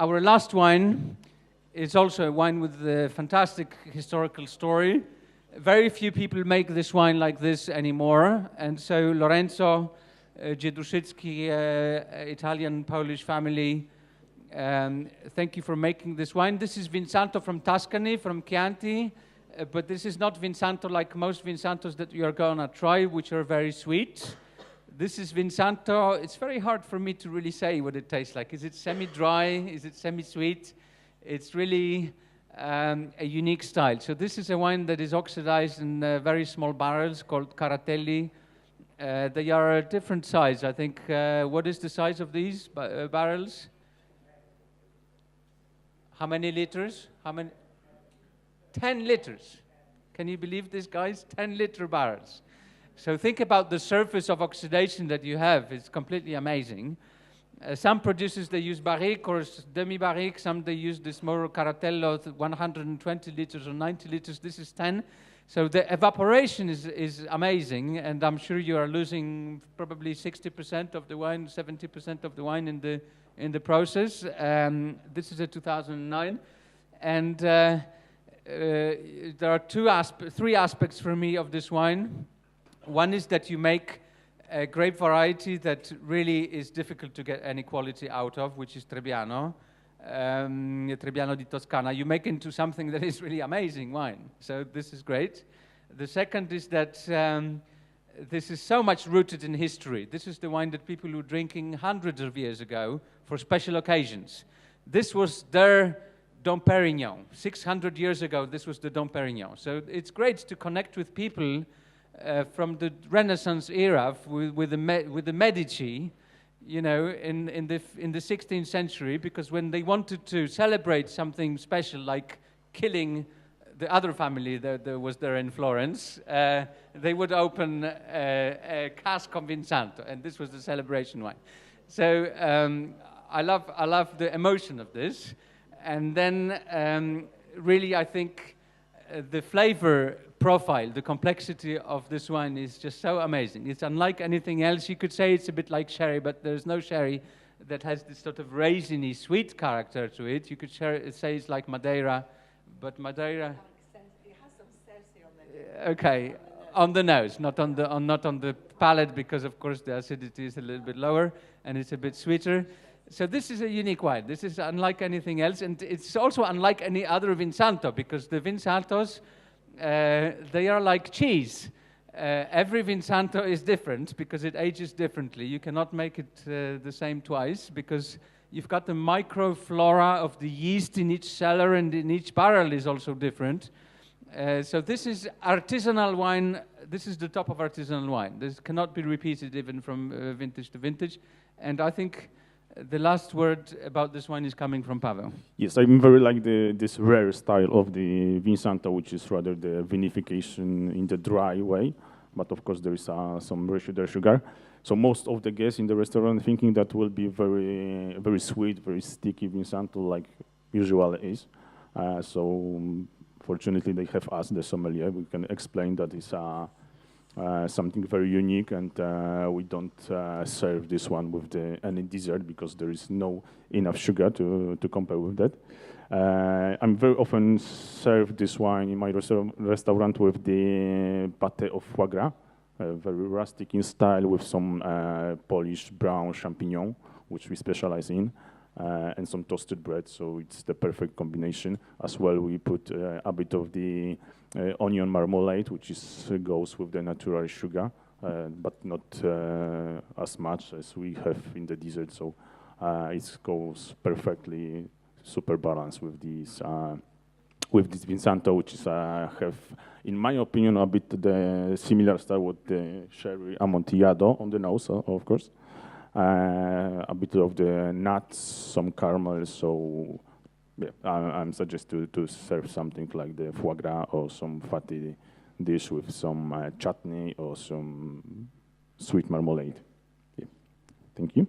our last wine is also a wine with a fantastic historical story. Very few people make this wine like this anymore, and so Lorenzo Jeduszycki, Italian-Polish family, thank you for making this wine. This is Vin Santo from Tuscany, from Chianti, but this is not Vin Santo like most Vin Santos that you are gonna try, which are very sweet. This is Vin Santo. It's very hard for me to really say what it tastes like. Is it semi-dry? Is it semi-sweet? It's really a unique style. So this is a wine that is oxidized in very small barrels called caratelli. They are a different size, I think. What is the size of these barrels? How many liters? How many? 10 liters. Can you believe this, guys? 10-liter barrels. So think about the surface of oxidation that you have. It's completely amazing. Some producers, they use barrique or demi-barrique. Some, they use this more caratello, 120 liters or 90 liters. This is 10. So the evaporation is amazing, and I'm sure you are losing probably 60% of the wine, 70% of the wine in the process. This is a 2009. And there are three aspects for me of this wine. One is that you make a grape variety that really is difficult to get any quality out of, which is Trebbiano, Trebbiano di Toscana. You make into something that is really amazing wine. So this is great. The second is that this is so much rooted in history. This is the wine that people were drinking hundreds of years ago for special occasions. This was their Dom Perignon. 600 years ago, this was the Dom Perignon. So it's great to connect with people from the Renaissance era with the Medici, you know, in the 16th century, because when they wanted to celebrate something special, like killing the other family that was there in Florence, they would open a cask of Vin Santo, and this was the celebration wine. So I love the emotion of this, and then really I think the flavor profile, the complexity of this wine is just so amazing. It's unlike anything else. You could say it's a bit like sherry, but there's no sherry that has this sort of raisiny, sweet character to it. You could say it's like Madeira, but Madeira... It has some Cersei on the okay, on the nose, not on the palate, because of course the acidity is a little bit lower and it's a bit sweeter. So this is a unique wine. This is unlike anything else, and it's also unlike any other Vin Santo, because the Vin Santos, they are like cheese. Every Vin Santo is different because it ages differently. You cannot make it the same twice, because you've got the microflora of the yeast in each cellar, and in each barrel is also different. So this is artisanal wine. This is the top of artisanal wine. This cannot be repeated even from vintage to vintage. And I think the last word about this wine is coming from Paweł. Yes, I very like this rare style of the Vin Santo, which is rather the vinification in the dry way. But of course, there is some residual sugar. So most of the guests in the restaurant thinking that will be very, very sweet, very sticky Vin Santo, like usual is. So fortunately, they have us, the sommelier. We can explain that it's something very unique, and we don't serve this one with any dessert, because there is no enough sugar to compare with that. I'm very often serve this wine in my restaurant with the pâté of foie gras, very rustic in style, with some Polish brown champignon, which we specialize in, and some toasted bread, so it's the perfect combination. As well, we put a bit of the onion marmalade, which goes with the natural sugar, but not as much as we have in the dessert, so it goes perfectly, super balanced with this Vin Santo, which is have, in my opinion, a bit the similar style with the sherry Amontillado on the nose, of course. A bit of the nuts, some caramel, so yeah, I'm suggest to serve something like the foie gras or some fatty dish with some chutney or some sweet marmalade. Yeah. Thank you.